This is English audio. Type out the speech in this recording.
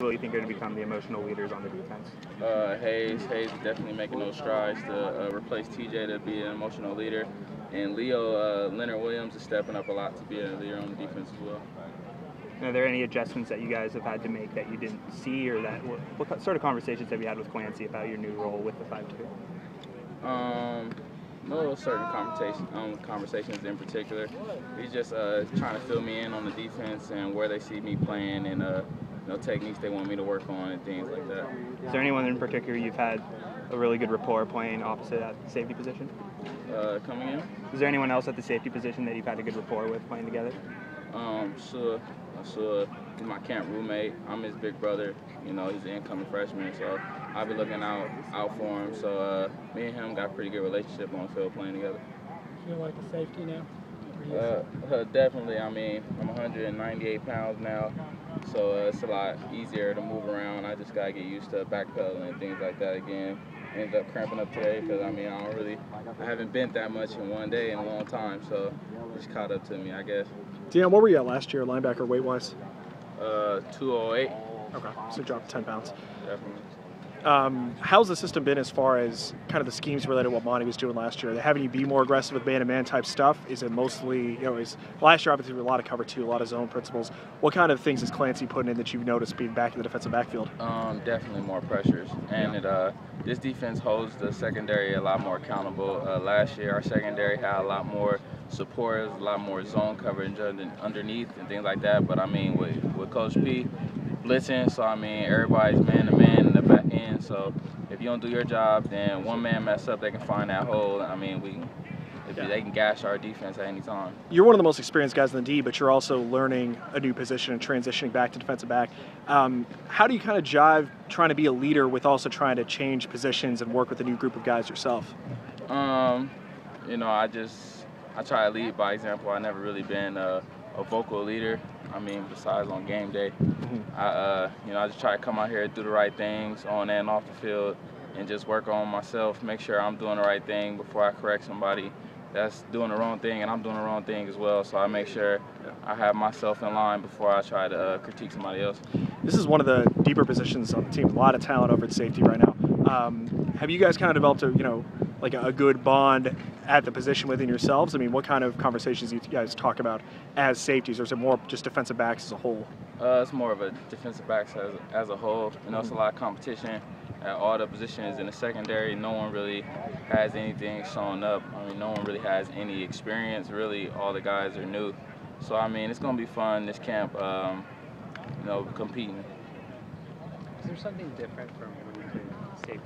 Who do you think are going to become the emotional leaders on the defense? Hayes is definitely making those strides to replace TJ to be an emotional leader. And Leonard Williams is stepping up a lot to be a leader on the defense as well. Are there any adjustments that you guys have had to make that you didn't see, or that what sort of conversations have you had with Clancy about your new role with the 5-2? No certain conversations in particular. He's just trying to fill me in on the defense and where they see me playing and techniques they want me to work on and things like that. Is there anyone in particular you've had a really good rapport playing opposite at the safety position? Coming in? Is there anyone else at the safety position that you've had a good rapport with playing together? Sure. He's my camp roommate. I'm his big brother. He's an incoming freshman, so I'll be looking out for him. So me and him got a pretty good relationship on the field playing together. You feel like a safety now? Definitely. I'm 198 pounds now, so it's a lot easier to move around. I just gotta get used to backpedaling and things like that again. Ended up cramping up today because I haven't bent that much in one day in a long time, so it just caught up to me, I guess. Dion, what were you at last year, linebacker weight-wise? 208. Okay, so you dropped 10 pounds. Definitely. How's the system been as far as kind of the schemes related to what Monty was doing last year? Are they having you be more aggressive with man-to-man type stuff? Is it mostly, last year obviously a lot of cover two, a lot of zone principles. What kind of things is Clancy putting in that you've noticed being back in the defensive backfield? Definitely more pressures. And this defense holds the secondary a lot more accountable. Last year our secondary had a lot more supporters, a lot more zone coverage underneath and things like that. But with Coach P blitzing, so everybody's man-to-man in the back end. So if you don't do your job, then one man mess up, they can find that hole. They can gash our defense at any time. You're one of the most experienced guys in the D, but you're also learning a new position and transitioning back to defensive back. How do you kind of jive trying to be a leader with also trying to change positions and work with a new group of guys yourself? I try to lead by example. I've never really been a vocal leader. Besides on game day. I just try to come out here, do the right things on and off the field, and just work on myself, make sure I'm doing the right thing before I correct somebody that's doing the wrong thing, and I'm doing the wrong thing as well. So I make sure I have myself in line before I try to critique somebody else. This is one of the deeper positions on the team. A lot of talent over at safety right now. Have you guys kind of developed a good bond at the position within yourselves? What kind of conversations do you guys talk about as safeties, or is it more just defensive backs as a whole? It's more of a defensive backs as a whole. It's a lot of competition at all the positions in the secondary. No one really has anything showing up. No one really has any experience. Really, all the guys are new. So it's going to be fun this camp. Competing. Is there something different from when you did safety?